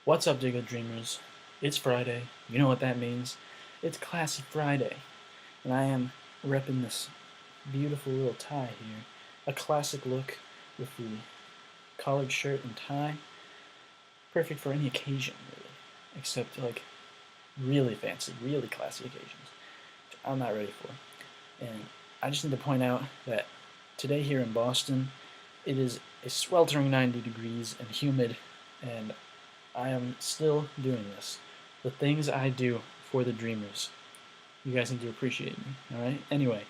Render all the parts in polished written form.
What's up, Diggle Dreamers? It's Friday. You know what that means. It's Classy Friday. And I am repping this beautiful little tie here. A classic look with the collared shirt and tie. Perfect for any occasion, really. Except, like, really fancy, really classy occasions. Which I'm not ready for. And I just need to point out that today here in Boston, it is a sweltering 90 degrees and humid, and I am still doing this. The things I do for the Dreamers. You guys need to appreciate me, alright? Anyway,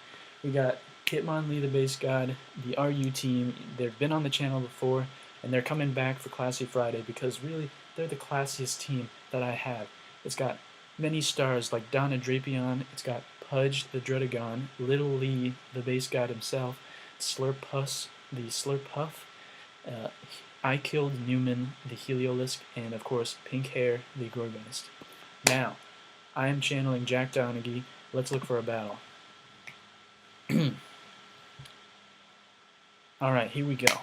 we got Hitmonlee the Bass God, the RU team. They've been on the channel before, and they're coming back for Classy Friday because really, they're the classiest team that I have. It's got many stars like Donna Drapion, it's got Pudge the Dredagon, Little Lee the Bass God himself, Slurpuss the Slurpuff, uh, I Killed Newman the Heliolisk, and of course Pink Hair the Gorgeist. Now, I am channeling Jack Donaghy. Let's look for a battle. Alright, here we go.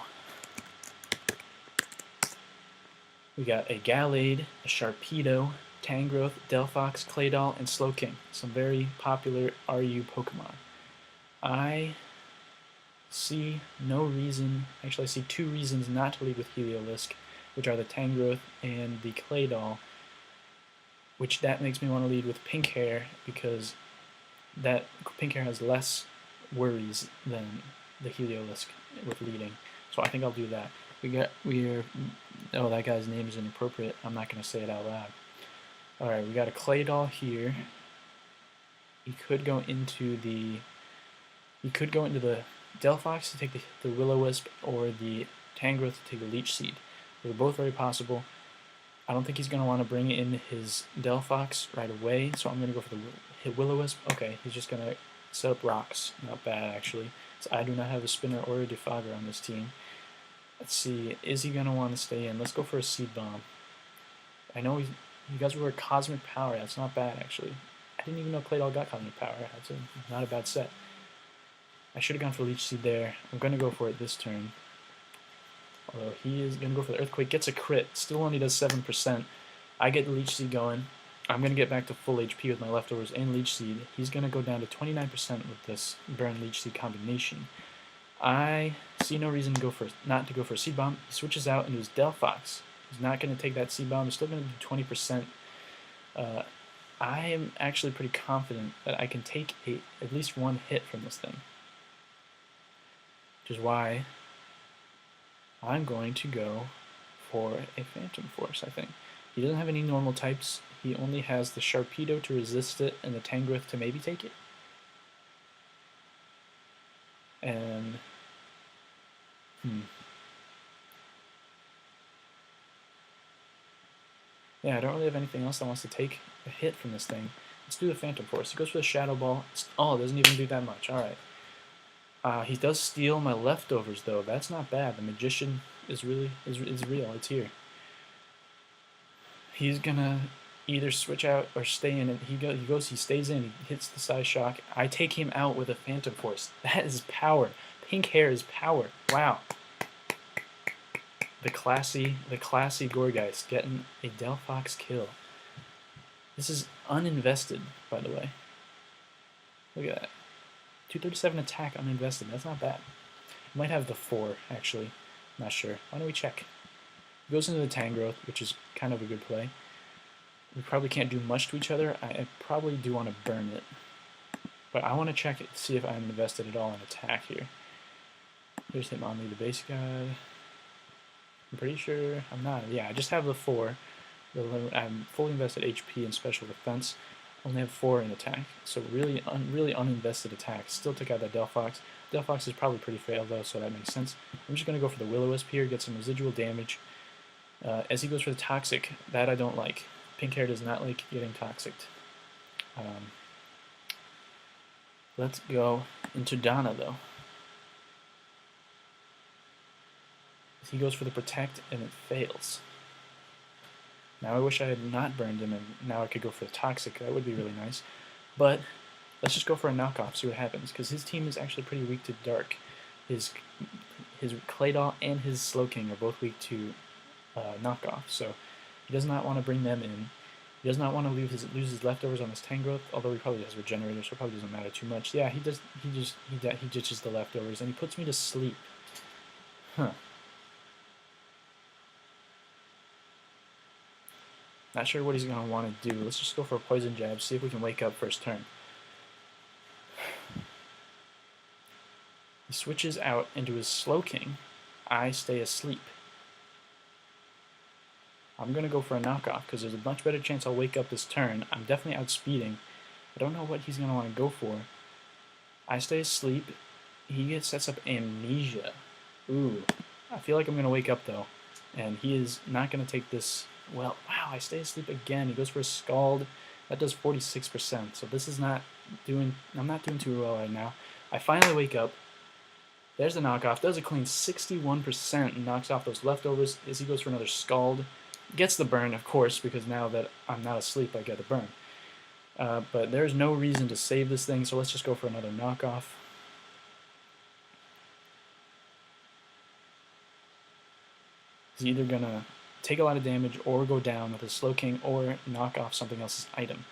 We got a Gallade, a Sharpedo, Tangrowth, Delphox, Claydol, and Slowking. Some very popular RU Pokemon. I see no reason, actually I see two reasons not to lead with Heliolisk, which are the Tangrowth and the Claydol, which that makes me want to lead with Pink Hair because that Pink Hair has less worries than the Heliolisk with leading. So I think I'll do that. Oh, that guy's name is inappropriate. I'm not going to say it out loud. Alright, we got a Claydol here. He could go into the Delphox to take the Will-O-Wisp or the Tangrowth to take the Leech Seed. They're both very possible. I don't think he's going to want to bring in his Delphox right away, so I'm going to go for the Will-O-Wisp. Okay, he's just going to set up rocks. Not bad, actually. So I do not have a Spinner or a Defogger on this team. Let's see, is he going to want to stay in? Let's go for a Seed Bomb. I know you guys were Cosmic Power. That's not bad, actually. I didn't even know Claydol got Cosmic Power. That's not a bad set. I should have gone for Leech Seed there. I'm going to go for it this turn. Although he is going to go for the Earthquake. Gets a crit. Still only does 7%. I get the Leech Seed going. I'm going to get back to full HP with my leftovers and Leech Seed. He's going to go down to 29% with this Burn Leech Seed combination. I see no reason not to go for a Seed Bomb. He switches out into his Delphox. He's not going to take that Seed Bomb. He's still going to do 20%. I am actually pretty confident that I can take at least one hit from this thing. Which is why I'm going to go for a Phantom Force, I think. He doesn't have any normal types. He only has the Sharpedo to resist it and the Tangrowth to maybe take it. And yeah, I don't really have anything else that wants to take a hit from this thing. Let's do the Phantom Force. He goes for the Shadow Ball. Oh, it doesn't even do that much. Alright. He does steal my leftovers, though. That's not bad. The Magician is real. It's here. He's gonna either switch out or stay in. He stays in. He hits the Psy Shock. I take him out with a Phantom Force. That is power. Pink Hair is power. Wow. The classy Gorgeist getting a Delphox kill. This is uninvested, by the way. Look at that. 237 attack uninvested. That's not bad. Might have the 4, actually. Not sure. Why don't we check? He goes into the Tangrowth, which is kind of a good play. We probably can't do much to each other. I probably do want to burn it. But I want to check it to see if I'm invested at all in attack here. Here's Hitmonlee the Bass God. I'm pretty sure I'm not. Yeah, I just have the 4. I'm fully invested HP and special defense. Only have 4 in attack, so really uninvested attack. Still took out that Delphox. Delphox is probably pretty frail though, so that makes sense. I'm just going to go for the Will-O-Wisp here, get some residual damage. As he goes for the Toxic, that I don't like. Pink Hair does not like getting Toxiced. Let's go into Donna though. He goes for the Protect and it fails. Now I wish I had not burned him and now I could go for the Toxic. That would be really nice. But let's just go for a knockoff, see what happens, because his team is actually pretty weak to Dark. His Claydol and his Slowking are both weak to knockoff, so He does not want to bring them in. He does not want to lose his leftovers on his Tangrowth, although he probably has Regenerator, so it probably doesn't matter too much. Yeah, he does. He ditches the leftovers, and he puts me to sleep. Huh. Not sure what he's going to want to do. Let's just go for a Poison Jab, see if we can wake up first turn. He switches out into his Slowking. I stay asleep. I'm going to go for a knockoff because there's a much better chance I'll wake up this turn. I'm definitely outspeeding. I don't know what he's going to want to go for. I stay asleep. He sets up Amnesia. Ooh. I feel like I'm going to wake up though. And he is not going to take this. Well, wow, I stay asleep again. He goes for a Scald. That does 46%. So this is not doing. I'm not doing too well right now. I finally wake up. There's the knockoff. Does a clean 61% and knocks off those leftovers as he goes for another Scald. Gets the burn, of course, because now that I'm not asleep, I get a burn. But there's no reason to save this thing, so let's just go for another knockoff. He's either going to take a lot of damage or go down with his Slowking or knock off something else's item.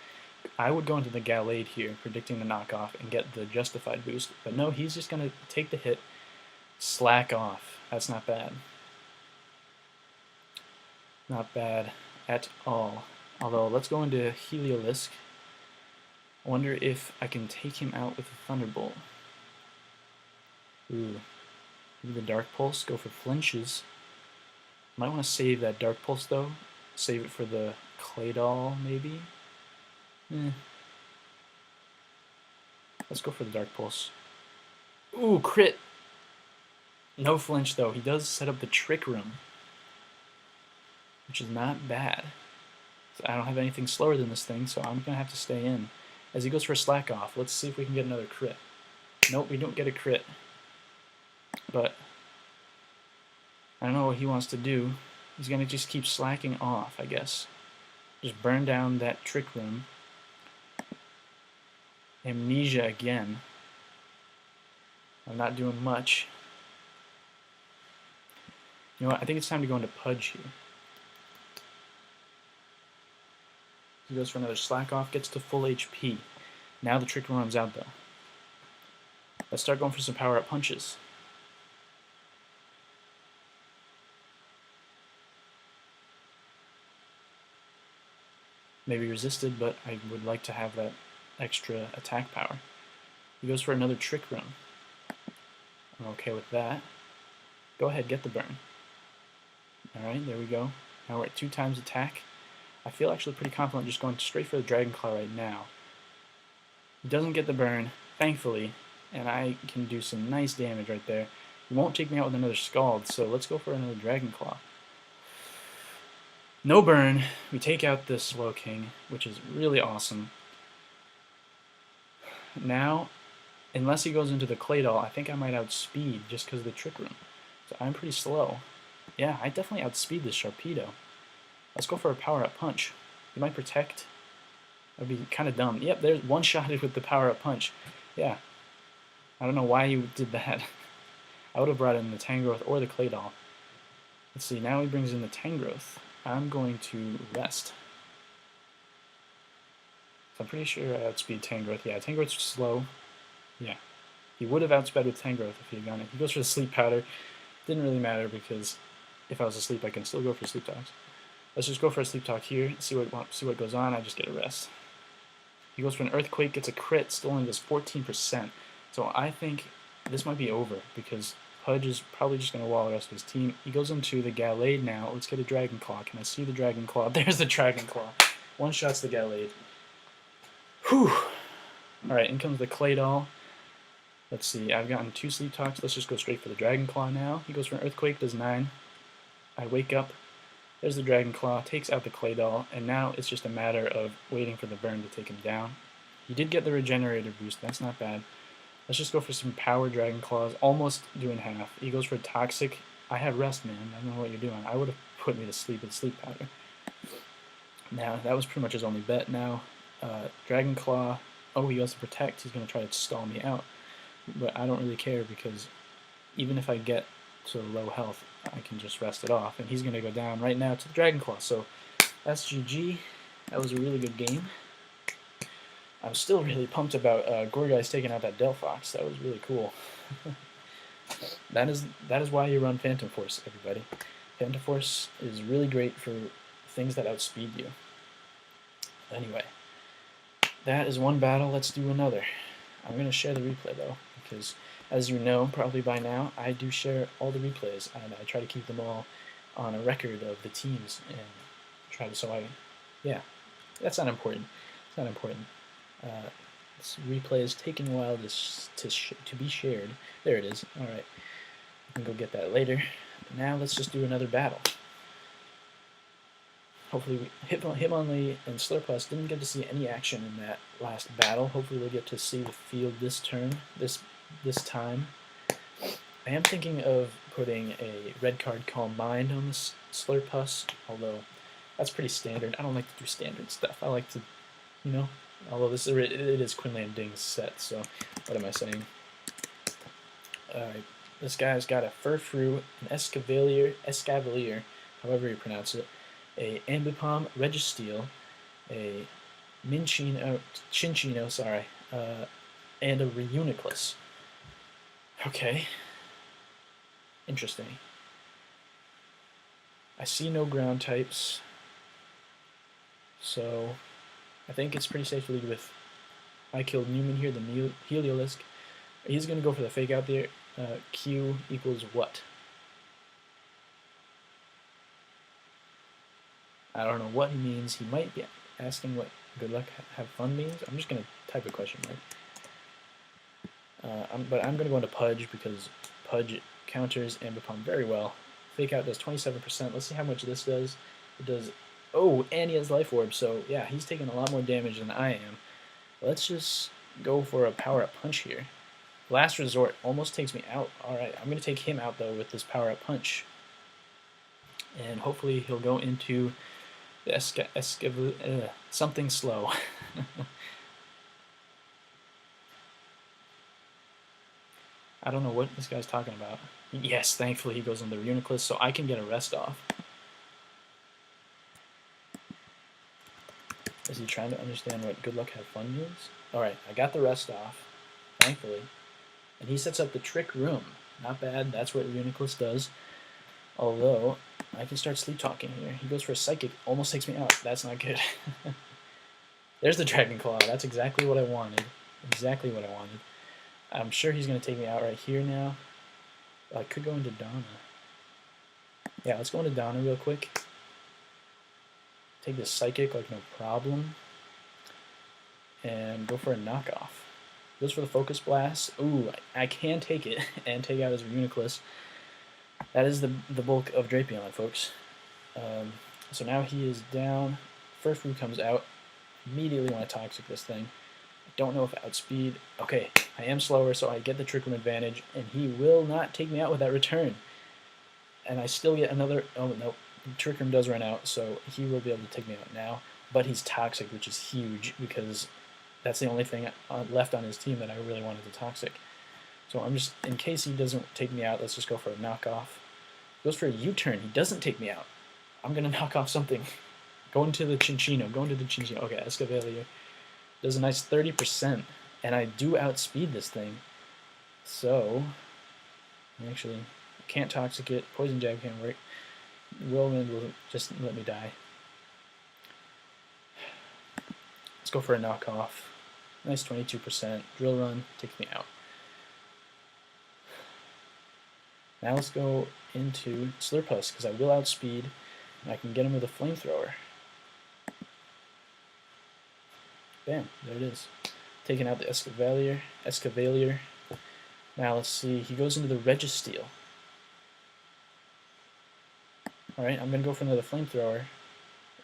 I would go into the Gallade here, predicting the knockoff, and get the Justified boost. But no, he's just going to take the hit, slack off. That's not bad. Not bad at all. Although, let's go into Heliolisk. I wonder if I can take him out with a Thunderbolt. Ooh. Maybe the Dark Pulse, go for flinches. Might want to save that Dark Pulse, though. Save it for the Claydol, maybe? Let's go for the Dark Pulse. Ooh, crit! No flinch, though. He does set up the Trick Room, which is not bad. So I don't have anything slower than this thing, so I'm going to have to stay in. As he goes for a Slack Off, let's see if we can get another crit. Nope, we don't get a crit. But I don't know what he wants to do. He's going to just keep slacking off, I guess. Just burn down that Trick Room. Amnesia again. I'm not doing much. You know what? I think it's time to go into Pudge here. He goes for another Slack Off, gets to full HP. Now the Trick Room runs out, though. Let's start going for some power-up punches. Maybe resisted, but I would like to have that extra attack power. He goes for another Trick Room. I'm okay with that. Go ahead, get the burn. Alright, there we go. Now we're at 2 times attack. I feel actually pretty confident just going straight for the Dragon Claw right now. He doesn't get the burn, thankfully, and I can do some nice damage right there. He won't take me out with another Scald, so let's go for another Dragon Claw. No burn. We take out this Slowking, which is really awesome. Now, unless he goes into the Claydol, I think I might outspeed just because of the Trick Room. So I'm pretty slow. Yeah, I definitely outspeed this Sharpedo. Let's go for a power-up punch. He might protect. That would be kind of dumb. Yep, there's one-shotted with the power-up punch. Yeah. I don't know why you did that. I would have brought in the Tangrowth or the Claydol. Let's see, now he brings in the Tangrowth. I'm going to rest. So I'm pretty sure I outspeed Tangrowth. Yeah, Tangrowth's slow. Yeah. He would have outsped with Tangrowth if he had gone it. He goes for the Sleep Powder. Didn't really matter because if I was asleep, I can still go for Sleep Talks. Let's just go for a Sleep Talk here, see what goes on. I just get a rest. He goes for an Earthquake, gets a crit, still only does 14%. So I think this might be over because Pudge is probably just going to wall the rest of his team. He goes into the Gallade now. Let's get a Dragon Claw. Can I see the Dragon Claw? There's the Dragon Claw. One shot's the Gallade. Whew. Alright, in comes the Claydol. Let's see, I've gotten 2 Sleep Talks. Let's just go straight for the Dragon Claw now. He goes for an Earthquake, does 9. I wake up. There's the Dragon Claw, takes out the Claydol, and now it's just a matter of waiting for the burn to take him down. He did get the Regenerator boost, that's not bad. Let's just go for some Power Dragon Claws, almost doing half. He goes for Toxic. I have rest, man. I don't know what you're doing. I would have put me to sleep with Sleep Powder. Now, that was pretty much his only bet now. Dragon Claw. Oh, he has to Protect. He's going to try to stall me out. But I don't really care because even if I get to low health, I can just rest it off. And he's going to go down right now to the Dragon Claw. So SGG. That was a really good game. I'm still really pumped about Gorgai's taking out that Delphox. That was really cool. That is why you run Phantom Force, everybody. Phantom Force is really great for things that outspeed you. Anyway, that is one battle. Let's do another. I'm going to share the replay, though, because, as you know, probably by now, I do share all the replays, and I try to keep them all on a record of the teams, and try to, so I, yeah, that's not important. It's not important. This replay is taking a while to be shared. There it is. All right. I can go get that later. Now let's just do another battle. Hopefully, Hitmonlee and Slurpus didn't get to see any action in that last battle. Hopefully, we'll get to see the field this turn, this time. I am thinking of putting a red card Calm Mind on this Slurpus, although that's pretty standard. I don't like to do standard stuff. I like to, you know, although it is Quinlan Ding's set, so what am I saying? Alright, this guy's got a Furfrou, an Escavalier, however you pronounce it, a Ambipom Registeel, a Chinchino, sorry, and a Reuniclus. Okay. Interesting. I see no ground types, so I think it's pretty safe to lead with I killed Newman here, the Heliolisk. He's going to go for the fake out there. Q equals what? I don't know what he means. He might be asking what good luck, have fun means. I'm just going to type a question mark. But I'm going to go into Pudge because Pudge counters Ambipom very well. Fake out does 27%. Let's see how much this does. It does. Oh, and he has Life Orb, so yeah, he's taking a lot more damage than I am. Let's just go for a power-up punch here. Last Resort almost takes me out. Alright, I'm going to take him out, though, with this power-up punch. And hopefully he'll go into the something slow. I don't know what this guy's talking about. Yes, thankfully he goes on the Reuniclus, so I can get a rest off. Is he trying to understand what good luck, have fun means? Alright, I got the rest off, thankfully. And he sets up the Trick Room. Not bad, that's what Reuniclus does. Although, I can start sleep talking here. He goes for a Psychic, almost takes me out. That's not good. There's the Dragon Claw, that's exactly what I wanted. Exactly what I wanted. I'm sure he's going to take me out right here now. I could go into Donna. Yeah, let's go into Donna real quick. Take this Psychic like no problem. And go for a knockoff. Goes for the Focus Blast. Ooh, I can take it and take out his Reuniclus. That is the bulk of Drapion, folks. So now he is down. Furfrou comes out. Immediately want to Toxic this thing. I don't know if Outspeed. Okay, I am slower, so I get the Trick Room advantage, and he will not take me out with that return. And I still get another. Oh no, the Trick Room does run out, so he will be able to take me out now. But he's Toxic, which is huge because that's the only thing left on his team that I really wanted to Toxic. So I'm just, in case he doesn't take me out, let's just go for a knockoff. Goes for a U-turn. He doesn't take me out. I'm going to knock off something. Going to the Chinchino. Okay, Escavalier. Does a nice 30%. And I do outspeed this thing. So, actually, I can't Toxic it. Poison Jab can't work. Whirlwind will just let me die. Let's go for a knockoff. Nice 22%. Drill Run takes me out. Now let's go into Slurpus, because I will outspeed, and I can get him with a Flamethrower. Bam, there it is. Taking out the Escavalier. Now let's see, he goes into the Registeel. Alright, I'm going to go for another Flamethrower.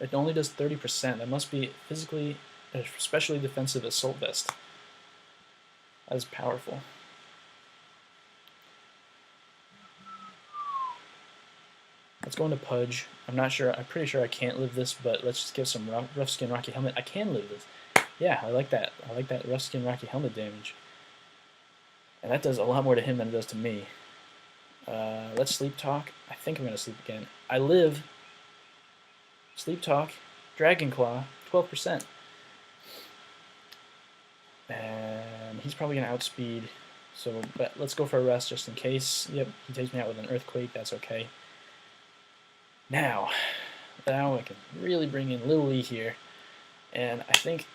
It only does 30%. That must be physically, especially defensive Assault Vest. That is powerful. Let's go into Pudge. I'm not sure. I'm pretty sure I can't live this, but let's just give some Rough Skin Rocky Helmet. I can live this. Yeah, I like that. I like that Rough Skin Rocky Helmet damage. And that does a lot more to him than it does to me. Let's Sleep Talk. I think I'm going to sleep again. I live. Sleep Talk. Dragon Claw, 12%. And he's probably going to outspeed. So, but let's go for a rest just in case. Yep, he takes me out with an Earthquake. That's okay. Now I can really bring in Little Lee here. And I think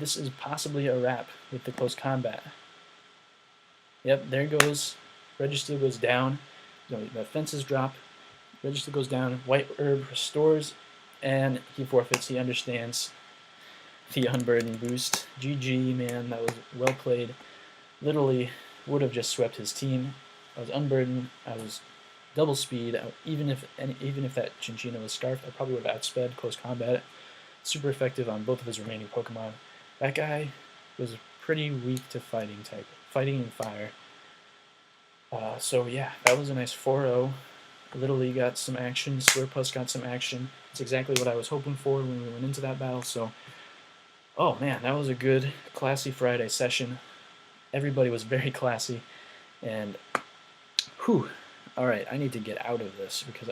this is possibly a wrap with the close combat. Yep, there goes. Registeel goes down. The fences drop. Registeel goes down. White Herb restores. And he forfeits. He understands the Unburden boost. GG, man. That was well played. Literally would have just swept his team. I was unburdened. I was double speed. Even if that Chinchino was scarfed, I probably would have outsped close combat. Super effective on both of his remaining Pokemon. That guy was pretty weak to fighting and fire. So yeah, that was a nice 4-0. Little Lee got some action. Slurpuss got some action. It's exactly what I was hoping for when we went into that battle. So, oh man, that was a good, classy Friday session. Everybody was very classy, and whew. All right, I need to get out of this because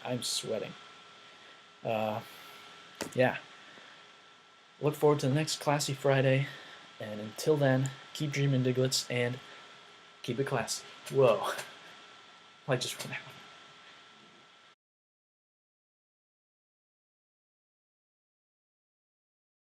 I'm sweating. Yeah. Look forward to the next classy Friday, and until then, keep dreaming, Diglets, and keep it classy. Whoa. I just ran out.